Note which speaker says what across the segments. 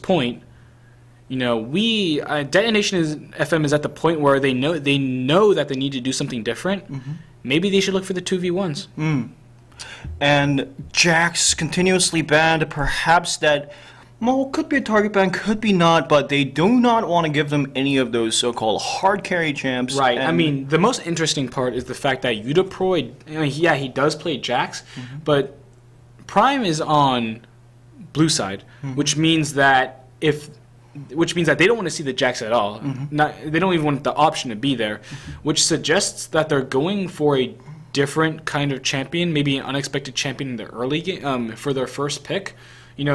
Speaker 1: point, Detonation FM is at the point where they know that they need to do something different. Maybe they should look for the 2v1s.
Speaker 2: And Jax continuously banned. Perhaps that, could be a target ban, could be not, but they do not want to give them any of those so-called hard carry champs.
Speaker 1: Right. I mean, the most interesting part is the fact that Udaproid, he does play Jax, but Prime is on blue side, which means that they don't want to see the Jax at all. They don't even want the option to be there, which suggests that they're going for a different kind of champion, maybe an unexpected champion in the early game for their first pick.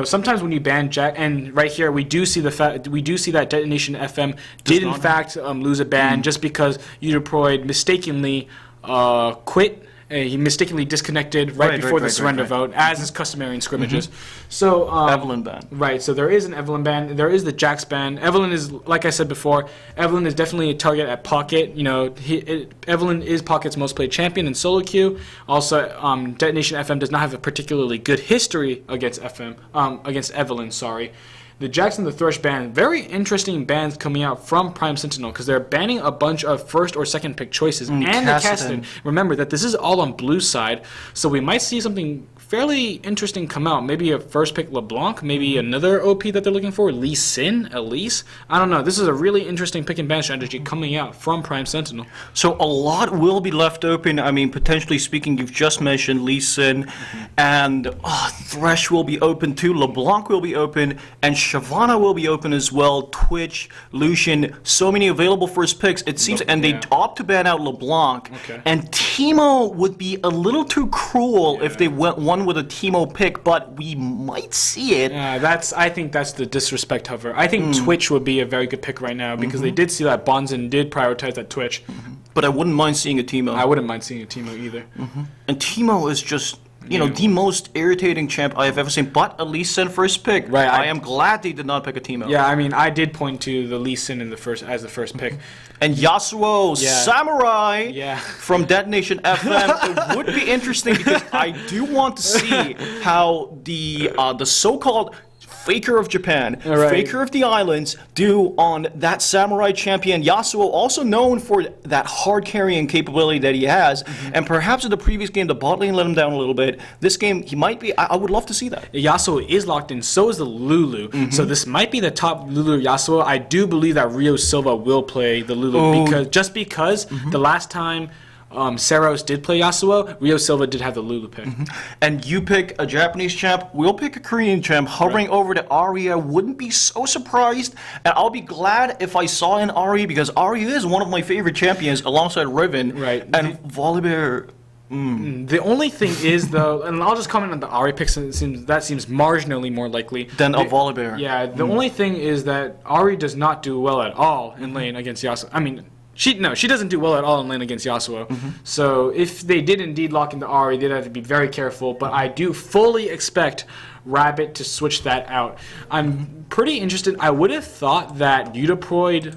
Speaker 1: Sometimes when you ban Jax, and right here we do see that Detonation FM did in fact lose a ban just because Udaproid mistakenly quit. He mistakenly disconnected right before the surrender vote, as is customary in scrimmages. So
Speaker 2: Evelyn ban.
Speaker 1: Right. So there is an Evelyn ban. There is the Jax ban. Evelyn is, like I said before, Evelyn is definitely a target at Pocket. Evelyn is Pocket's most played champion in solo queue. Also, Detonation FM does not have a particularly good history against Evelyn. Sorry. The Jax and the Thresh ban, very interesting bans coming out from Prime Sentinel because they're banning a bunch of first or second pick choices and the Kassadin. Remember that this is all on blue side, so we might see something fairly interesting come out. Maybe a first pick LeBlanc, maybe another OP that they're looking for, Lee Sin, Elise. I don't know. This is a really interesting pick and ban strategy coming out from Prime Sentinel.
Speaker 2: So a lot will be left open. I mean, potentially speaking, you've just mentioned Lee Sin, and Thresh will be open too. LeBlanc will be open, and Shyvana will be open as well. Twitch, Lucian, so many available first picks. It seems, and they opt to ban out LeBlanc. And Teemo would be a little too cruel if they went one with a Teemo pick, but we might see it.
Speaker 1: I think that's the disrespect hover. I think Twitch would be a very good pick right now because they did see that Bonzen did prioritize that Twitch.
Speaker 2: But I wouldn't mind seeing a Teemo.
Speaker 1: I wouldn't mind seeing a Teemo either.
Speaker 2: And Teemo is just the most irritating champ I have ever seen, but at least Sin first pick.
Speaker 1: Right.
Speaker 2: I am glad they did not pick a Teemo.
Speaker 1: Yeah, I mean, I did point to the Lee Sin as the first pick.
Speaker 2: And Yasuo Samurai from Detonation FM. It would be interesting because I do want to see how the so-called Faker of Japan, Faker of the Islands, do on that Samurai champion. Yasuo, also known for that hard carrying capability that he has, and perhaps in the previous game, the bot lane let him down a little bit. This game, he might be, I would love to see that.
Speaker 1: Yasuo is locked in, so is the Lulu. So this might be the top Lulu Yasuo. I do believe that Rio Silva will play the Lulu because the last time Saros did play Yasuo, Rio Silva did have the Lulu pick.
Speaker 2: And you pick a Japanese champ, we'll pick a Korean champ, hovering over to Ahri. I wouldn't be so surprised, and I'll be glad if I saw an Ahri, because Ahri is one of my favorite champions alongside Riven. And Volibear.
Speaker 1: The only thing is, though, and I'll just comment on the Ahri picks, that seems marginally more likely
Speaker 2: than a Volibear.
Speaker 1: Yeah, the only thing is that Ahri does not do well at all in lane against Yasuo. I mean, she doesn't do well at all in lane against Yasuo. So if they did indeed lock into Ahri, they'd have to be very careful. But I do fully expect Rabbit to switch that out. I'm pretty interested. I would have thought that Udaproid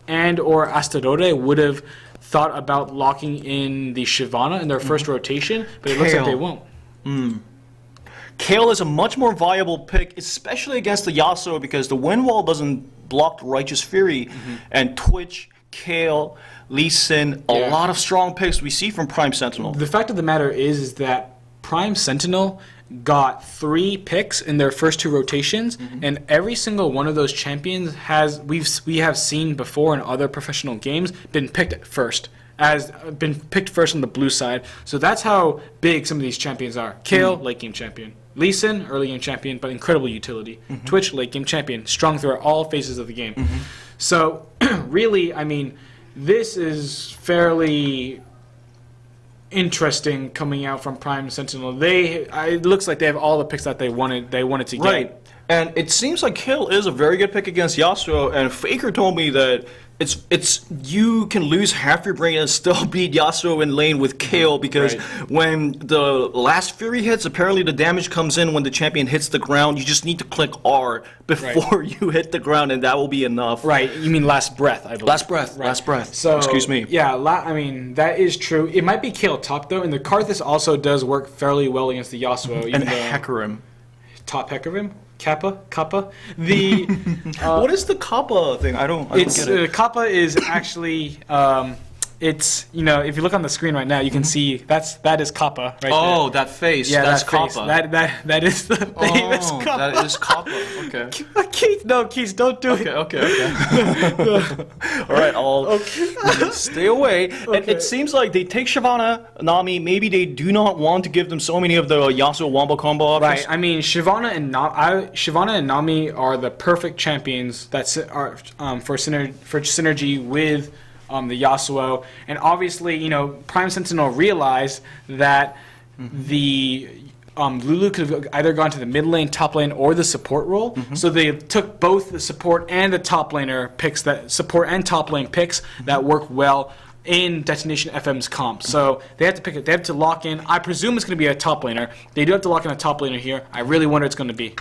Speaker 1: and or Astaroth would have thought about locking in the Shyvana in their first rotation, but it looks like they won't.
Speaker 2: Kayle is a much more viable pick, especially against the Yasuo, because the wind wall doesn't block Righteous Fury, and Twitch, Kayle, Lee Sin, a lot of strong picks we see from Prime Sentinel.
Speaker 1: The fact of the matter is that Prime Sentinel got 3 picks in their first 2 rotations, and every single one of those champions we have seen before in other professional games been picked first. Been picked first on the blue side. So that's how big some of these champions are. Kayle, late game champion. Lee Sin, early game champion, but incredible utility. Twitch, late game champion, strong throughout all phases of the game. So really, I mean, this is fairly interesting coming out from Prime Sentinel. It looks like they have all the picks that they wanted to get.
Speaker 2: And it seems like Kayle is a very good pick against Yasuo, and Faker told me that it's you can lose half your brain and still beat Yasuo in lane with Kayle, because when the last Fury hits, apparently the damage comes in when the champion hits the ground. You just need to click R before you hit the ground, and that will be enough.
Speaker 1: You mean last breath, I believe.
Speaker 2: Last breath.
Speaker 1: So,
Speaker 2: excuse me.
Speaker 1: Yeah, I mean, that is true. It might be Kayle top, though, and the Karthus also does work fairly well against the Yasuo.
Speaker 2: And Hecarim.
Speaker 1: Top Hecarim? Kappa. The
Speaker 2: what is the Kappa thing? I don't get it.
Speaker 1: Kappa is actually it's, you know, if you look on the screen right now, you can see that is Kappa right there.
Speaker 2: Oh, that face.
Speaker 1: Yeah,
Speaker 2: that's
Speaker 1: that
Speaker 2: Kappa.
Speaker 1: Face. That is the famous Kappa.
Speaker 2: That is Kappa. Okay.
Speaker 1: Keith, don't do it.
Speaker 2: Okay. All right, I'll stay away.
Speaker 1: Okay.
Speaker 2: And it seems like they take Shyvana, Nami. Maybe they do not want to give them so many of the Yasuo Wombo combo options.
Speaker 1: Right. I mean, Shyvana and Nami are the perfect champions that are for synergy with the Yasuo, and obviously, you know, Prime Sentinel realized that the Lulu could have either gone to the mid lane, top lane, or the support role. So they took both the support and the top laner picks, that support and top lane picks that work well in Detonation FM's comp. So they have to pick it. They have to lock in. I presume it's going to be a top laner. They do have to lock in a top laner here. I really wonder it's going to be.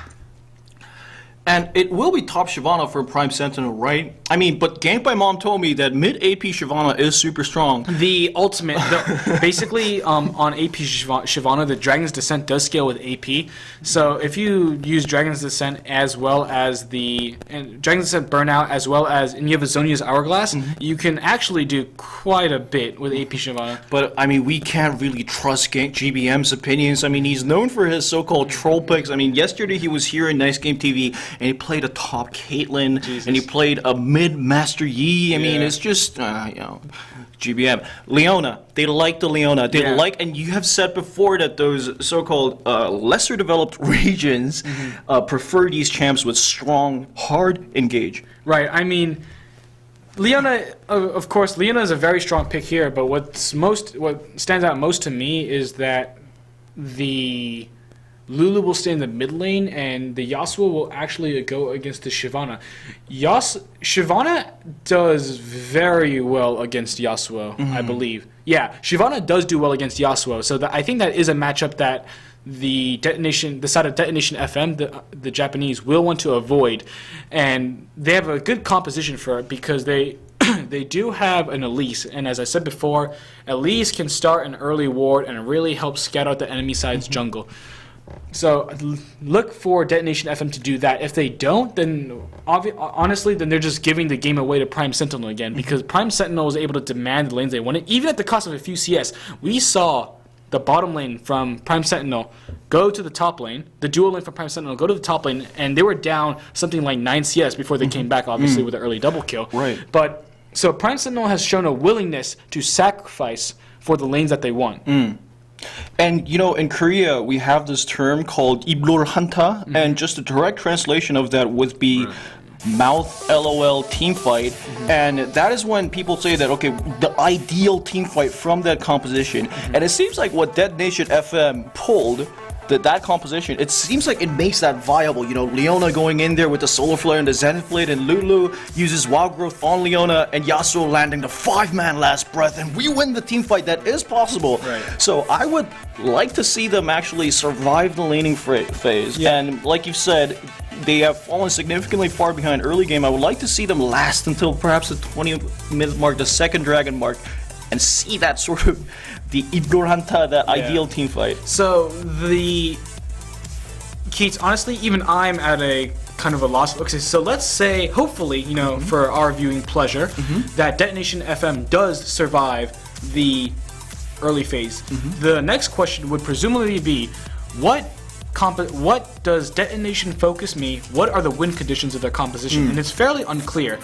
Speaker 2: And it will be top Shyvana for Prime Sentinel, right? I mean, but Gank by Mom told me that mid AP Shyvana is super strong.
Speaker 1: The ultimate, basically on AP Shyvana, the Dragon's Descent does scale with AP. So if you use Dragon's Descent as well as Dragon's Descent Burnout as well as, and you have a Zonia's Hourglass, you can actually do quite a bit with AP Shyvana.
Speaker 2: But I mean, we can't really trust GBM's opinions. I mean, he's known for his so-called troll picks. I mean, yesterday he was here in Nice Game TV, and he played a top Caitlyn, and he played a mid Master Yi. I mean, it's just, you know, GBM. Leona, they like the Leona. They like, and you have said before that those so-called lesser developed regions prefer these champs with strong, hard engage.
Speaker 1: Right. I mean, Leona, of course, Leona is a very strong pick here, but what stands out most to me is that the Lulu will stay in the mid lane, and the Yasuo will actually go against the Shyvana. Shyvana does very well against Yasuo, I believe. Yeah, Shyvana does do well against Yasuo, so I think that is a matchup that the side of Detonation FM, the Japanese, will want to avoid, and they have a good composition for it because they do have an Elise, and as I said before, Elise can start an early ward and really help scout out the enemy side's jungle. So look for Detonation FM to do that. If they don't, then honestly, then they're just giving the game away to Prime Sentinel again, because Prime Sentinel was able to demand the lanes they wanted, even at the cost of a few CS. We saw the bottom lane from Prime Sentinel go to the top lane, the dual lane from Prime Sentinel go to the top lane, and they were down something like 9 CS before they came back, obviously, with an early double kill.
Speaker 2: Right.
Speaker 1: But so Prime Sentinel has shown a willingness to sacrifice for the lanes that they want.
Speaker 2: And, you know, in Korea, we have this term called iblor hanta, and just a direct translation of that would be mouth LOL team fight. And that is when people say that, okay, the ideal team fight from that composition. And it seems like what Detonation FM pulled, that composition, it seems like it makes that viable. You know, Leona going in there with the Solar Flare and the Zenith Blade, and Lulu uses Wild Growth on Leona, and Yasuo landing the 5-man last breath, and we win the team fight. That is possible.
Speaker 1: Right.
Speaker 2: So I would like to see them actually survive the laning phase.
Speaker 1: Yeah.
Speaker 2: And like you've said, they have fallen significantly far behind early game. I would like to see them last until perhaps the 20-minute mark, the second dragon mark, and see that sort of the Ignoranta, that ideal team fight.
Speaker 1: So Keats, honestly, even I'm at a kind of a loss. Okay, so let's say, hopefully, you know, for our viewing pleasure, that Detonation FM does survive the early phase. The next question would presumably be, what does Detonation focus me? What are the win conditions of their composition? And it's fairly unclear.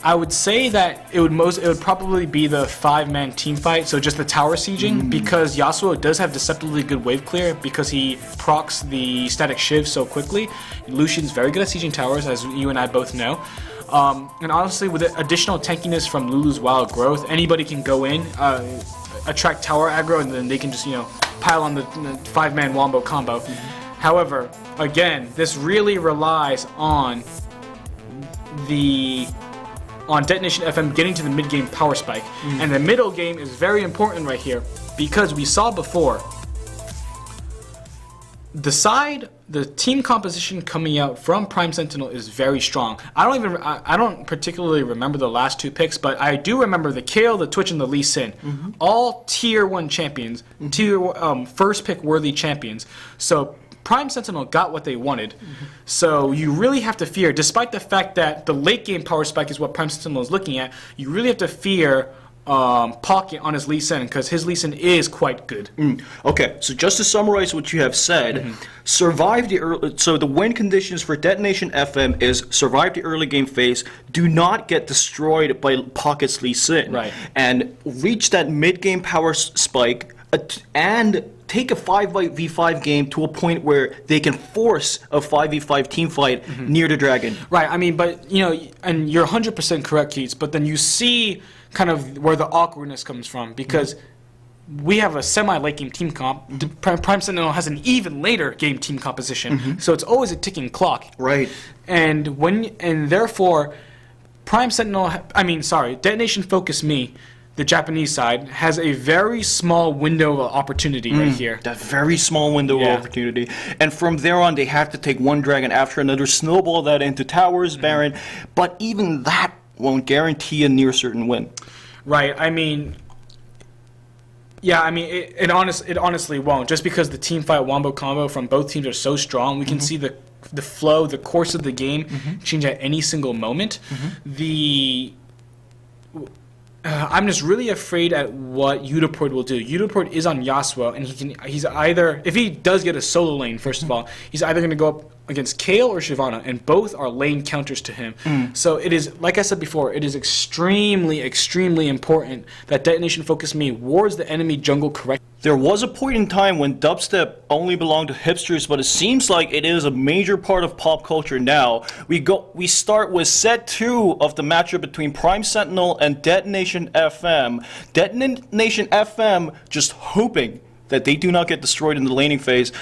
Speaker 1: I would say that it would probably be the 5-man team fight, so just the tower sieging, because Yasuo does have deceptively good wave clear because he procs the static shiv so quickly. Lucian's very good at sieging towers, as you and I both know. And honestly, with the additional tankiness from Lulu's Wild Growth, anybody can go in, attract tower aggro, and then they can just, you know, pile on the 5-man wombo combo. However, again, this really relies on Detonation FM getting to the mid-game power spike. And the middle game is very important right here, because we saw before, the team composition coming out from Prime Sentinel is very strong. I don't particularly remember the last 2 picks, but I do remember the Kayle, the Twitch, and the Lee Sin. All tier 1 champions, first pick worthy champions. So Prime Sentinel got what they wanted. So you really have to fear, despite the fact that the late game power spike is what Prime Sentinel is looking at, you really have to fear Pocket on his Lee Sin, because his Lee Sin is quite good.
Speaker 2: Okay, so just to summarize what you have said, survive the early. So the win conditions for Detonation FM is survive the early game phase, do not get destroyed by Pocket's Lee Sin,
Speaker 1: Right.
Speaker 2: and reach that mid game power spike, and take a 5v5 game to a point where they can force a 5v5 team fight near the dragon.
Speaker 1: Right, I mean, but, you know, and you're 100% correct, Keats, but then you see kind of where the awkwardness comes from, because we have a semi-late game team comp. Prime Sentinel has an even later game team composition, so it's always a ticking clock.
Speaker 2: Right.
Speaker 1: And therefore, Detonation Focus Me, the Japanese side, has a very small window of opportunity right here.
Speaker 2: That very small window of opportunity. And from there on, they have to take one dragon after another, snowball that into towers, Baron. But even that won't guarantee a near certain win.
Speaker 1: Right. I mean, yeah. I mean, it honestly won't. Just because the team fight wombo combo from both teams are so strong, we can see the flow, the course of the game change at any single moment. I'm just really afraid at what Udaport will do. Udaport is on Yasuo, and he's either, if he does get a solo lane, first of all, he's either going to go up against Kayle or Shyvana, and both are lane counters to him. So it is, like I said before, it is extremely, extremely important that Detonation Focus Me wards the enemy jungle correctly.
Speaker 2: There was a point in time when dubstep only belonged to hipsters, but it seems like it is a major part of pop culture now. We start with set 2 of the matchup between Prime Sentinel and Detonation FM. Detonation FM just hoping that they do not get destroyed in the laning phase.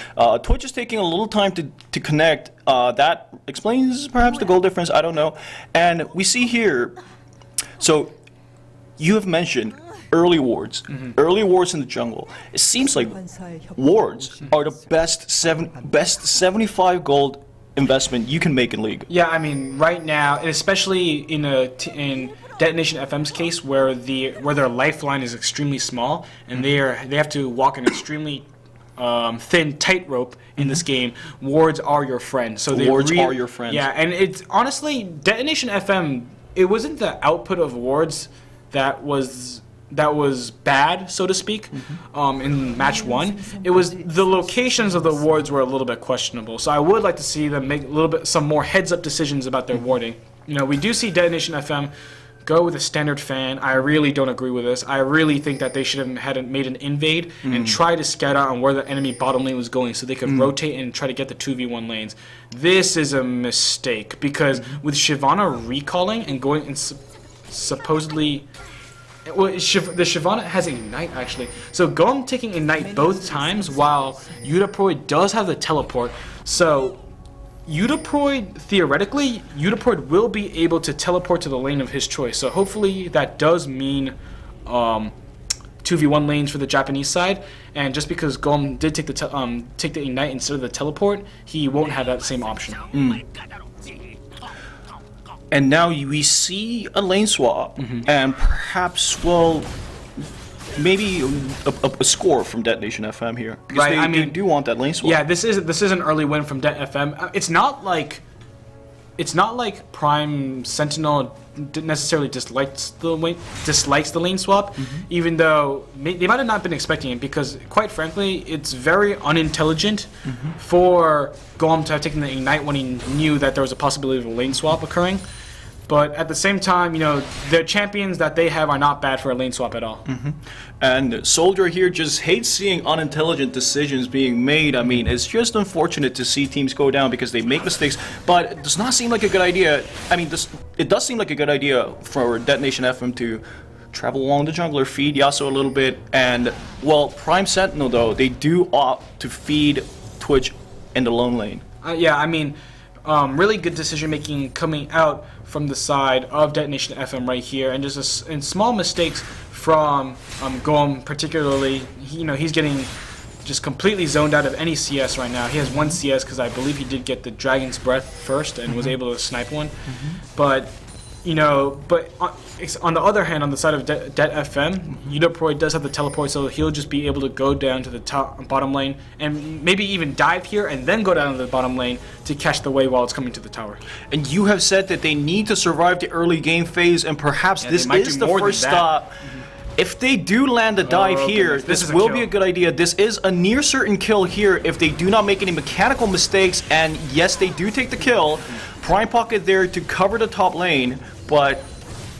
Speaker 2: Twitch is taking a little time to connect. That explains perhaps the goal difference, I don't know. And we see here, so you have mentioned early wards. Early wards in the jungle. It seems like wards are the best 75 gold investment you can make in League.
Speaker 1: Yeah, I mean, right now, and especially in Detonation FM's case, where their lifeline is extremely small, and they have to walk an extremely thin tightrope in this game. Wards are your friend. So
Speaker 2: wards are your friends.
Speaker 1: Yeah, and it's honestly Detonation FM. It wasn't the output of wards that was bad, so to speak, in match 1. It was the locations of the wards were a little bit questionable. So I would like to see them make some more heads-up decisions about their warding. You know, we do see Detonation FM go with a standard fan. I really don't agree with this. I really think that they should have made an invade and try to scout out on where the enemy bottom lane was going so they could rotate and try to get the 2v1 lanes. This is a mistake, because with Shyvana recalling and going and supposedly... Well, the Shyvana has Ignite, actually. So Golem taking Ignite both times, while Udaport does have the teleport. So theoretically, Udaport will be able to teleport to the lane of his choice. So hopefully that does mean 2v1 lanes for the Japanese side. And just because Golem did take the Ignite instead of the teleport, he won't have that same option.
Speaker 2: And now we see a lane swap, and perhaps, well, maybe a score from Detonation FM here. Because they do want that lane swap.
Speaker 1: Yeah, this is an early win from Det FM. It's not like Prime Sentinel necessarily dislikes the lane swap, even though they might have not been expecting it, because quite frankly, it's very unintelligent for Golem to have taken the Ignite when he knew that there was a possibility of a lane swap occurring. But at the same time, you know, the champions that they have are not bad for a lane swap at all.
Speaker 2: And Soldier here just hates seeing unintelligent decisions being made. I mean, it's just unfortunate to see teams go down because they make mistakes, but it does not seem like a good idea. I mean, it does seem like a good idea for Detonation FM to travel along the jungler, feed Yasuo a little bit, and, well, Prime Sentinel, though, they do opt to feed Twitch in the lone lane.
Speaker 1: Yeah, I mean, really good decision-making coming out from the side of Detonation FM right here, and just and small mistakes from Golem, particularly. He's getting just completely zoned out of any CS right now. He has 1 CS because I believe he did get the Dragon's Breath first and was able to snipe one. But you know, but on the other hand, on the side of Det FM, Udaproy does have the teleport, so he'll just be able to go down to the bottom lane and maybe even dive here and then go down to the bottom lane to catch the wave while it's coming to the tower.
Speaker 2: And you have said that they need to survive the early game phase, and perhaps this is the first stop. If they do land a dive here, this will be a good idea. This is a near certain kill here if they do not make any mechanical mistakes, and yes, they do take the kill. Prime Pocket there to cover the top lane, but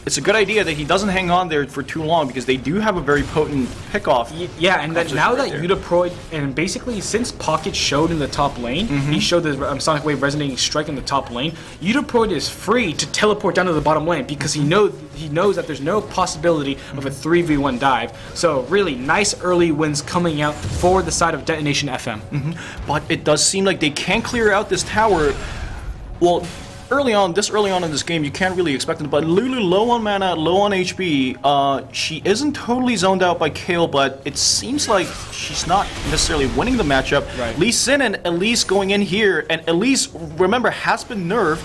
Speaker 2: it's a good idea that he doesn't hang on there for too long because they do have a very potent pickoff.
Speaker 1: Yeah, and that now that Udaproy, and basically since Pocket showed in the top lane, he showed the Sonic Wave Resonating Strike in the top lane, Udaproy is free to teleport down to the bottom lane because he knows that there's no possibility of a 3v1 dive. So really nice early wins coming out for the side of Detonation FM.
Speaker 2: But it does seem like they can't clear out this tower. Well, early on in this game, you can't really expect it, but Lulu low on mana, low on HP, she isn't totally zoned out by Kale, but it seems like she's not necessarily winning the matchup.
Speaker 1: Right.
Speaker 2: Lee Sin and Elise going in here, and Elise, remember, has been nerfed,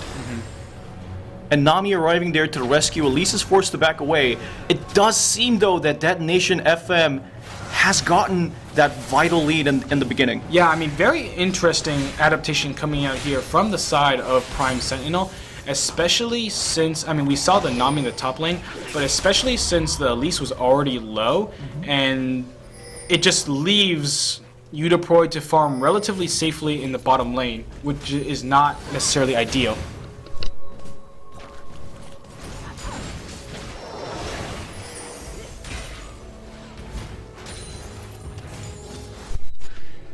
Speaker 2: and Nami arriving there to the rescue. Elise is forced to back away. It does seem, though, that Detonation FM has gotten that vital lead in the beginning.
Speaker 1: Yeah, I mean, very interesting adaptation coming out here from the side of Prime Sentinel, especially since, I mean, we saw the Nami in the top lane, but especially since the Elise was already low, and it just leaves Udaproy to farm relatively safely in the bottom lane, which is not necessarily ideal.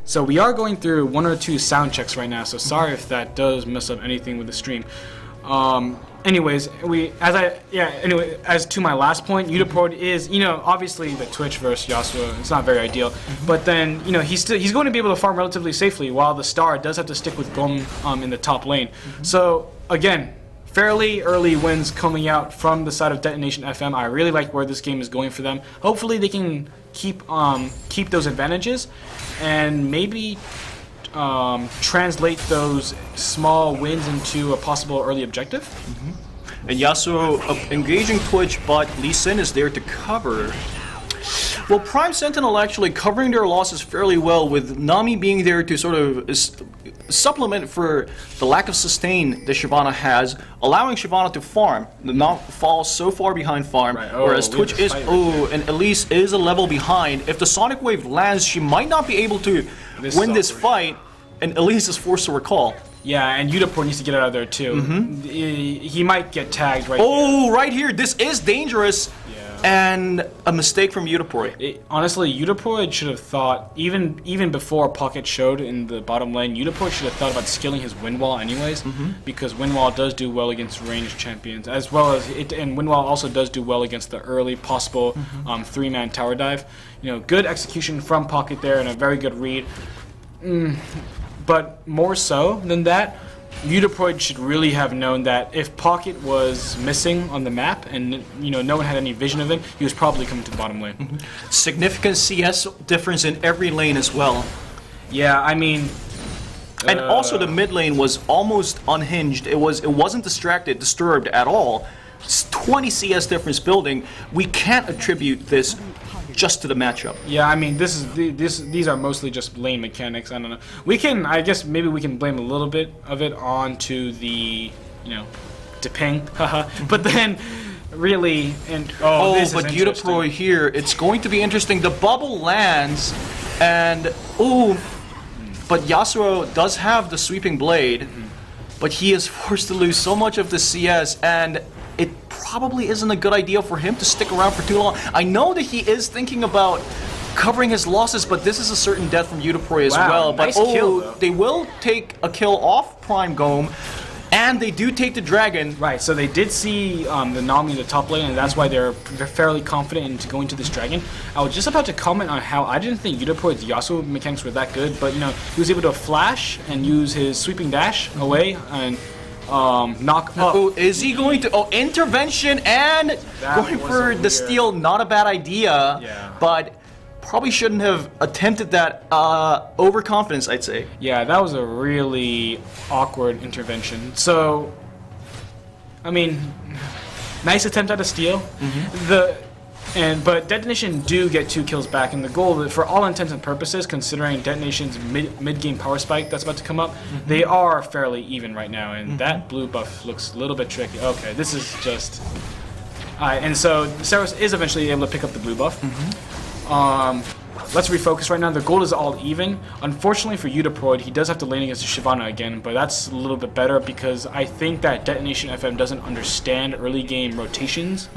Speaker 1: So we are going through 1 or 2 sound checks right now, so sorry if that does mess up anything with the stream. Anyways, as to my last point, Udaproy is, you know, obviously the Twitch versus Yasuo, it's not very ideal, but then, you know, he's going to be able to farm relatively safely, while the Star does have to stick with Gom in the top lane. So again, fairly early wins coming out from the side of Detonation FM. I really like where this game is going for them. Hopefully they can keep those advantages and maybe translate those small wins into a possible early objective.
Speaker 2: And Yasuo engaging Twitch, but Lee Sin is there to cover. Well, Prime Sentinel actually covering their losses fairly well, with Nami being there to sort of supplement for the lack of sustain that Shyvana has, allowing Shyvana to farm, not fall so far behind farm, whereas Twitch is, and Elise is a level behind. If the Sonic Wave lands, she might not be able to win this fight, and Elise is forced to recall.
Speaker 1: Yeah, and Udaproy needs to get out of there too. He might get tagged right here.
Speaker 2: Oh, right here. This is dangerous. And a mistake from Udaproy.
Speaker 1: Honestly, Udaproy should have thought, even before Pocket showed in the bottom lane, Udaproy should have thought about skilling his wind wall anyways, because wind wall does do well against ranged champions, as well as and wind wall also does do well against the early possible 3-man tower dive. You know, good execution from Pocket there and a very good read. But more so than that, Udaproy should really have known that if Pocket was missing on the map and, you know, no one had any vision of him, he was probably coming to the bottom lane.
Speaker 2: Significant CS difference in every lane as well.
Speaker 1: Yeah, I mean,
Speaker 2: and also the mid lane was almost unhinged. It wasn't disturbed at all. It's 20 CS difference building. We can't attribute this just to the matchup.
Speaker 1: Yeah, I mean, these are mostly just lane mechanics. I don't know. I guess maybe we can blame a little bit of it onto the, you know, Deping, haha. But then, really, and this
Speaker 2: but
Speaker 1: is
Speaker 2: Udaproy here, it's going to be interesting. The bubble lands, and but Yasuo does have the sweeping blade, but he is forced to lose so much of the CS, and it probably isn't a good idea for him to stick around for too long. I know that he is thinking about covering his losses, but this is a certain death from Udaproy as well. But
Speaker 1: nice kill,
Speaker 2: they will take a kill off Prime Gome, and they do take the dragon.
Speaker 1: Right, so they did see the Nami in the top lane, and that's why they're fairly confident into going to this dragon. I was just about to comment on how I didn't think Udaproy's Yasuo mechanics were that good, but, you know, he was able to flash and use his sweeping dash away and knock up.
Speaker 2: Oh, is he going to? Oh, intervention and going for the steal. Not a bad idea, but probably shouldn't have attempted that overconfidence, I'd say.
Speaker 1: Yeah, that was a really awkward intervention. So, I mean, Nice attempt at a steal. But Detonation do get 2 kills back, and the goal, for all intents and purposes, considering Detonation's mid-game power spike that's about to come up, they are fairly even right now, and that blue buff looks a little bit tricky. Okay, this is just... and so Saros is eventually able to pick up the blue buff. Let's refocus right now. The gold is all even. Unfortunately for Udaproid, he does have to lane against Shyvana again, but that's a little bit better because I think that Detonation FM doesn't understand early game rotations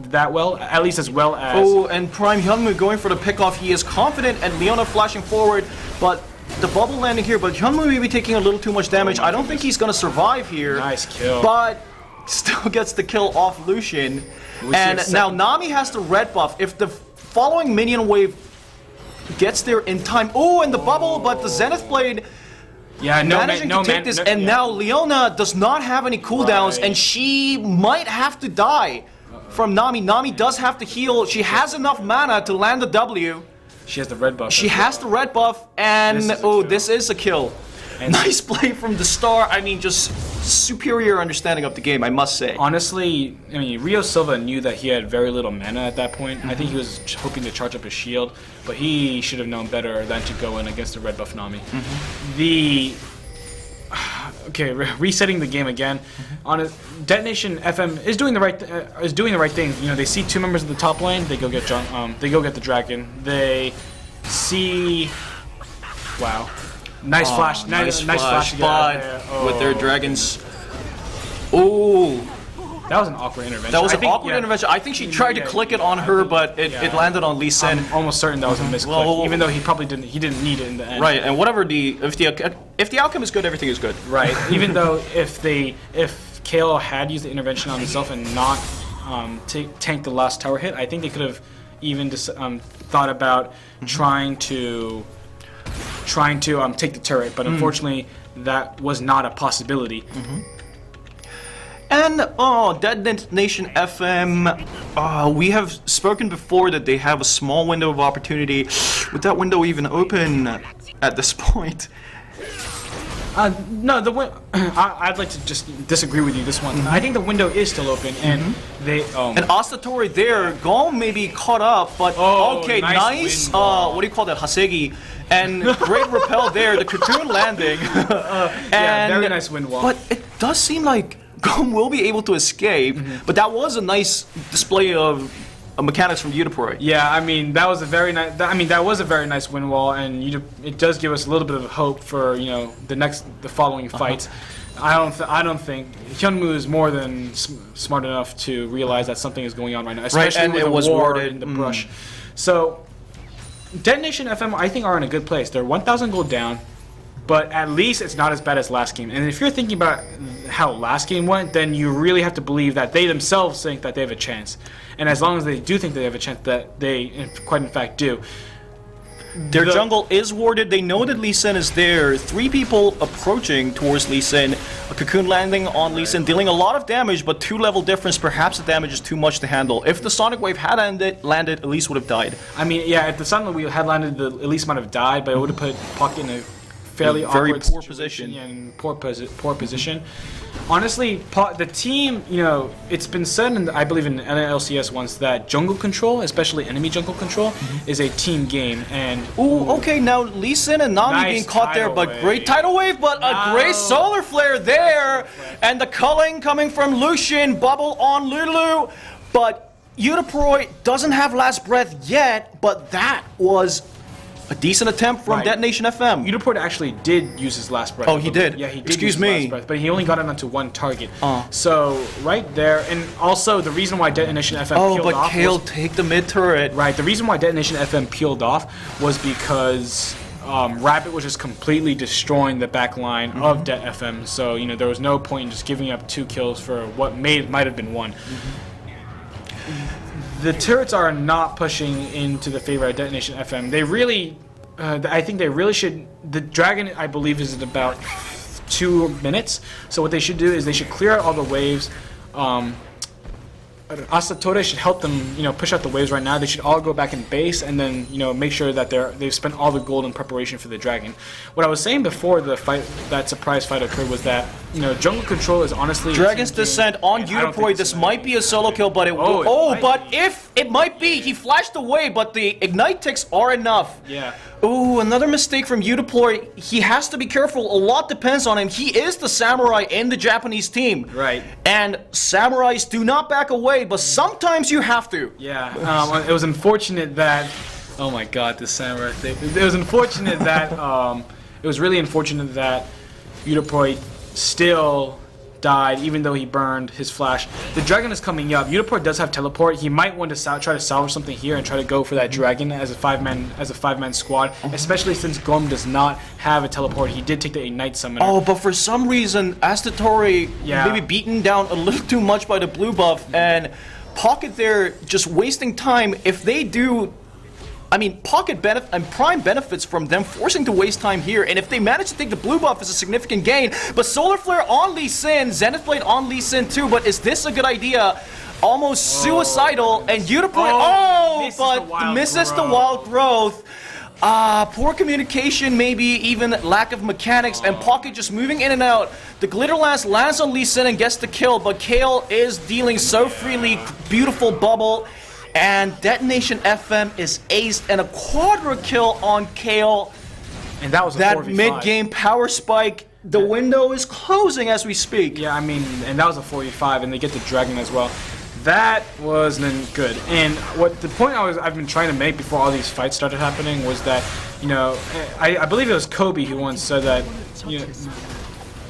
Speaker 1: that well, at least as well as...
Speaker 2: Oh, and Prime Hyunmoo going for the pickoff. He is confident, and Leona flashing forward, but the bubble landing here, but Hyunmoo may be taking a little too much damage. I don't think he's going to survive here.
Speaker 1: Nice kill.
Speaker 2: But still gets the kill off Lucian. And now Nami has the red buff. If the following minion wave gets there in time. Oh, and the bubble, but the Zenith Blade managing to take this. And now Leona does not have any cooldowns, and she might have to die from Nami. Nami does have to heal. She has enough mana to land the W.
Speaker 1: She has the red buff.
Speaker 2: She has the red buff, and this is a kill. Nice play from the Star. I mean, just superior understanding of the game, I must say.
Speaker 1: Honestly, I mean, Rio Silva knew that he had very little mana at that point. I think he was hoping to charge up his shield, but he should have known better than to go in against the red buff Nami. Resetting the game again. Detonation FM is doing the right thing. You know, they see 2 members of the top lane. They go get the dragon. They see. Wow. Nice flash. Nice flash
Speaker 2: with their dragons. Oh,
Speaker 1: that was an awkward intervention.
Speaker 2: That was an awkward intervention. I think she tried to click it on her, but it landed on Lee Sin.
Speaker 1: I'm almost certain that was a misclick, even though he probably didn't. He didn't need it in the end.
Speaker 2: Right, and whatever if the outcome is good, everything is good.
Speaker 1: Right. Even though if KO had used the intervention on himself and not tanked the last tower hit, I think they could have even thought about trying to take the turret, but unfortunately that was not a possibility.
Speaker 2: And Detonation FM, we have spoken before that they have a small window of opportunity. Would that window even open at this point?
Speaker 1: No, I'd like to just disagree with you this one. I think the window is still open, and they.
Speaker 2: And Ostatory there, Gom may be caught up, but okay, nice. What do you call that, Hasegi? And great repel there, the cocoon landing.
Speaker 1: Very nice wind wall.
Speaker 2: But it does seem like Gom will be able to escape. But that was a nice display of mechanics from Udaproid.
Speaker 1: Yeah, I mean that was a very nice. That was a very nice wind wall, and it does give us a little bit of hope for the following fights. I don't think Hyunmoo is more than smart enough to realize that something is going on right now, especially with the war in the brush. So. Detonation FM, I think, are in a good place. They're 1,000 gold down, but at least it's not as bad as last game. And if you're thinking about how last game went, then you really have to believe that they themselves think that they have a chance. And as long as they do think they have a chance, that they quite in fact do.
Speaker 2: Their jungle is warded. They know that Lee Sin is there. 3 people approaching towards Lee Sin. A cocoon landing on Lee Sin, dealing a lot of damage, but 2-level difference. Perhaps the damage is too much to handle. If the Sonic Wave had landed, Elise would have died.
Speaker 1: I mean, yeah, if the Sonic Wave had landed, Elise might have died, but it would have put Puck in a fairly
Speaker 2: very
Speaker 1: awkward
Speaker 2: poor position.
Speaker 1: Yeah, in poor position. Honestly, the team, it's been said, I believe in LCS once, that jungle control, especially enemy jungle control, is a team game. And
Speaker 2: okay, now Lee Sin and Nami being caught there, but great tidal wave, but a great solar flare there, and the culling coming from Lucian, bubble on Lulu, but Udaproid doesn't have last breath yet, but that was a decent attempt from Detonation FM.
Speaker 1: Udaproid actually did use his last breath.
Speaker 2: Oh, he did?
Speaker 1: Yeah, he did
Speaker 2: Excuse
Speaker 1: use
Speaker 2: me.
Speaker 1: his last breath, but he only got it onto 1 target. So, right there, and also the reason why Detonation FM peeled off...
Speaker 2: Oh, but Kale, take the mid turret.
Speaker 1: Right, the reason why Detonation FM peeled off was because Rabbit was just completely destroying the back line of Det FM, so, there was no point in just giving up 2 kills for what might have been 1. The turrets are not pushing into the favor of Detonation FM. They really, I think they really should. The dragon, I believe, is in about 2 minutes. So what they should do is they should clear out all the waves, Asatore should help them, push out the waves right now. They should all go back in base and then, make sure that they've spent all the gold in preparation for the dragon. What I was saying before the fight, that surprise fight occurred, was that, jungle control is honestly
Speaker 2: Dragon's Descent on Udaproy. This might be a solo kill, but it will. If it might be, he flashed away, but the ignite ticks are enough.
Speaker 1: Yeah.
Speaker 2: Oh, another mistake from Udaproy. He has to be careful. A lot depends on him. He is the samurai in the Japanese team.
Speaker 1: Right.
Speaker 2: And samurais do not back away, but sometimes you have to.
Speaker 1: Yeah. It was unfortunate that. Oh my God, this samurai thing. It was unfortunate that. It was really unfortunate that Udaproy still died, even though he burned his flash. The dragon is coming up. Udaproy does have teleport. He might want to try to salvage something here and try to go for that dragon as a five-man squad, especially since Gorm does not have a teleport. He did take the ignite summoner.
Speaker 2: Oh, but for some reason, Asatore maybe beaten down a little too much by the blue buff, and Pocket there just wasting time. If they do, I mean, Pocket and Prime benefits from them forcing to waste time here, and if they manage to take the blue buff, it's a significant gain. But Solar Flare on Lee Sin, Zenith Blade on Lee Sin too, but is this a good idea? Almost suicidal, and Udaproy, but misses the wild growth. Poor communication, maybe even lack of mechanics, and Pocket just moving in and out. The Glitter Lance lands on Lee Sin and gets the kill, but Kale is dealing so freely. Beautiful bubble. And Detonation FM is aced, and a quadra kill on Kale.
Speaker 1: And that was a 4v5.
Speaker 2: That mid-game power spike. The window is closing as we speak.
Speaker 1: Yeah, I mean, and that was a 4v5, and they get the dragon as well. That wasn't good. And what the point I've been trying to make before all these fights started happening was that, I believe it was Kobe who once said that,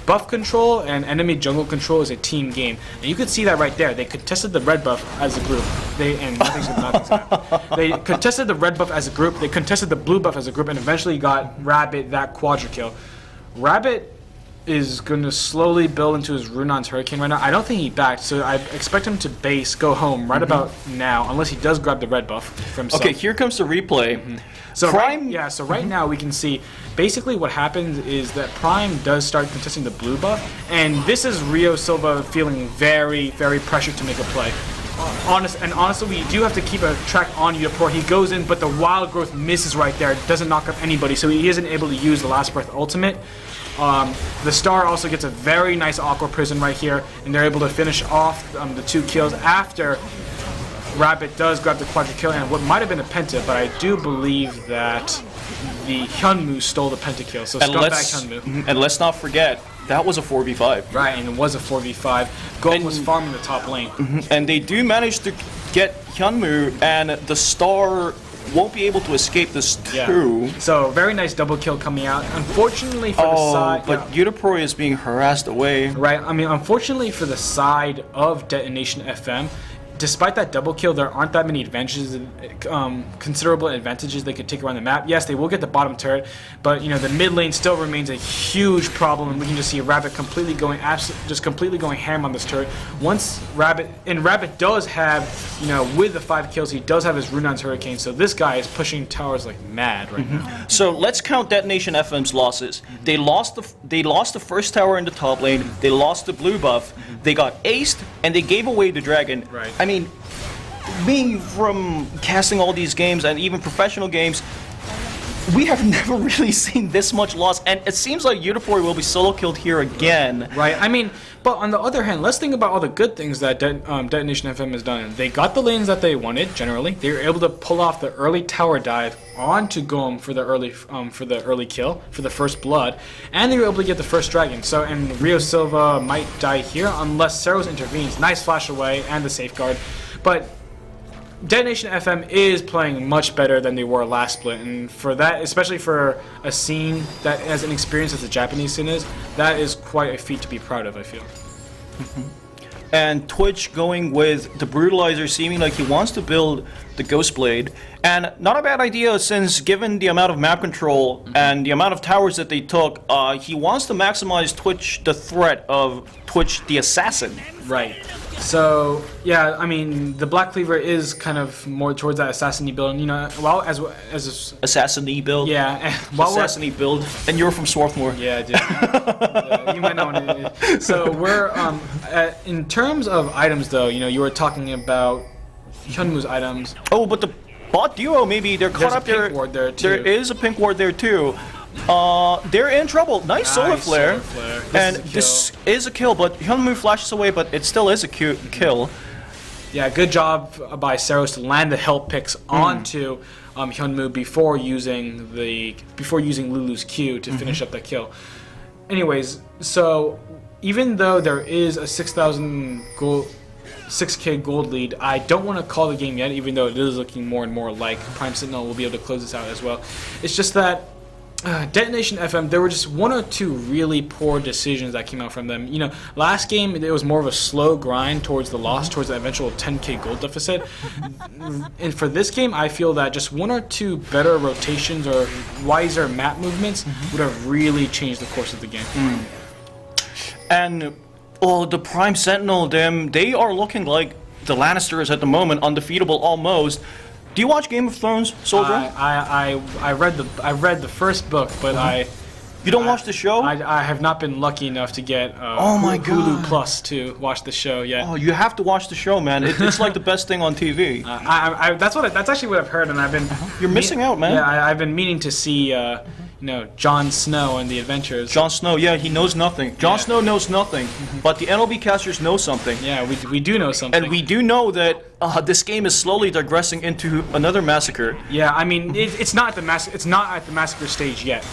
Speaker 1: buff control and enemy jungle control is a team game. And you could see that right there. They contested the red buff as a group. Nothing's happened. They contested the red buff as a group. They contested the blue buff as a group, and eventually got Rabbit that quadra kill. Rabbit is going to slowly build into his Runon's Hurricane right now. I don't think he backed, so I expect him to base, go home right about now, unless he does grab the red buff for himself.
Speaker 2: Okay, here comes the replay.
Speaker 1: So right now we can see basically what happens is that Prime does start contesting the blue buff, and this is Rio Silva feeling very, very pressured to make a play. Honestly, we do have to keep a track on Udaproy. He goes in, but the wild growth misses right there. It doesn't knock up anybody, so he isn't able to use the Last Breath ultimate. The Star also gets a very nice Aqua Prison right here, and they're able to finish off the 2 kills after Rabbit does grab the quadra kill, and what might have been a penta, but I do believe that the Hyunmoo stole the pentakill, so scumbag Hyunmoo.
Speaker 2: And let's not forget, that was a 4v5.
Speaker 1: Right, and it was a 4v5. Gorm was farming the top lane.
Speaker 2: And they do manage to get Hyunmoo, and the Star won't be able to escape this too.
Speaker 1: So, very nice double kill coming out. Unfortunately for the side...
Speaker 2: but Udaproy is being harassed away.
Speaker 1: Right, I mean, unfortunately for the side of Detonation FM, despite that double kill, there aren't that many advantages, considerable advantages they could take around the map. Yes, they will get the bottom turret, but the mid lane still remains a huge problem, and we can just see Rabbit completely going ham on this turret. Once Rabbit does have, with the 5 kills, he does have his Runon's Hurricane, so this guy is pushing towers like mad right now.
Speaker 2: So let's count Detonation FM's losses. They lost the first tower in the top lane. They lost the blue buff. They got aced, and they gave away the dragon.
Speaker 1: Right.
Speaker 2: I mean, being from casting all these games and even professional games, we have never really seen this much loss, and it seems like Udaproy will be solo killed here again.
Speaker 1: Right, I mean, but on the other hand, let's think about all the good things that Detonation FM has done. They got the lanes that they wanted, generally. They were able to pull off the early tower dive onto Gorm for the early kill, for the first blood, and they were able to get the first dragon. So, and Rio Silva might die here unless Seros intervenes. Nice flash away and the safeguard. But Detonation FM is playing much better than they were last split, and for that, especially for a scene that as inexperienced as the Japanese scene is, that is quite a feat to be proud of, I feel.
Speaker 2: And Twitch going with the Brutalizer, seeming like he wants to build the Ghost Blade. And not a bad idea, since given the amount of map control and the amount of towers that they took, he wants to maximize Twitch, the threat of Twitch the Assassin.
Speaker 1: Right. So yeah, I mean the Black Cleaver is kind of more towards that assassin-y build, and, you know, well as
Speaker 2: assassin-y build.
Speaker 1: Yeah, while
Speaker 2: assassin-y build. And you're from Swarthmore.
Speaker 1: Yeah, I did. Yeah, you might know what it is. So we're in terms of items, though. You know, you were talking about Hyunwoo's items.
Speaker 2: Oh, but the bot duo, maybe they're caught up there. There is a pink ward there too. They're in trouble. Nice solar flare. And this is a kill, but Hyunwoo flashes away, but it still is a kill.
Speaker 1: Yeah, good job by Seros to land the help picks onto Hyunwoo before using Lulu's Q to finish up that kill. Anyways, so even though there is a 6,000 gold, 6K gold lead, I don't want to call the game yet, even though it is looking more and more like Prime Sentinel will be able to close this out as well. It's just that Detonation FM, there were just one or two really poor decisions that came out from them. You know, last game it was more of a slow grind towards the loss, towards the eventual 10K gold deficit. And for this game, I feel that just one or two better rotations or wiser map movements would have really changed the course of the game.
Speaker 2: And the Prime Sentinel, they are looking like the Lannisters at the moment, undefeatable almost. Do you watch Game of Thrones, Soldier?
Speaker 1: I read the first book, but
Speaker 2: You don't watch the show?
Speaker 1: I have not been lucky enough to get Hulu Plus to watch the show yet.
Speaker 2: Oh, you have to watch the show, man. It's like the best thing on TV.
Speaker 1: That's actually what I've heard, and I've been.
Speaker 2: You're missing out, man.
Speaker 1: Yeah, I've been meaning to see. You know, Jon Snow and the adventures.
Speaker 2: Jon Snow, yeah, he knows nothing. Jon Snow knows nothing, but the NLB casters know something.
Speaker 1: Yeah, we do know something.
Speaker 2: And we do know that this game is slowly digressing into another massacre.
Speaker 1: Yeah, I mean, it's not at the massacre stage yet,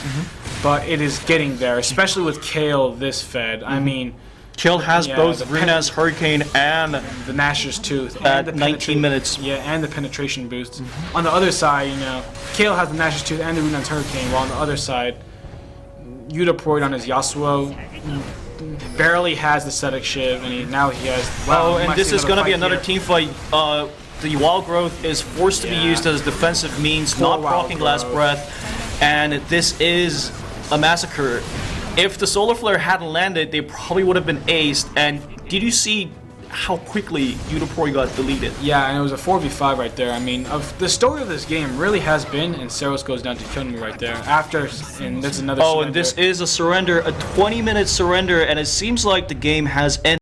Speaker 1: but it is getting there, especially with Kale this fed. I mean,
Speaker 2: Kale has both Runa's Hurricane and
Speaker 1: the Nashor's Tooth
Speaker 2: at 19 minutes.
Speaker 1: Yeah, and the penetration boost. On the other side, you know, Kale has the Nashor's Tooth and the Runa's Hurricane, while on the other side, Udaproid on his Yasuo barely has the Static Shiv, and now he has.
Speaker 2: Wow, and this is going to be another team fight. The Wild Growth is forced to be used as defensive means, not proccing Last Breath, and this is a massacre. If the solar flare hadn't landed, they probably would have been aced. And did you see how quickly Udaproid got deleted?
Speaker 1: Yeah, and it was a 4v5 right there. I mean, the story of this game really has been, and Seros goes down to Hyunwoo right there. And there's another surrender.
Speaker 2: And this is a surrender, a 20-minute surrender, and it seems like the game has ended.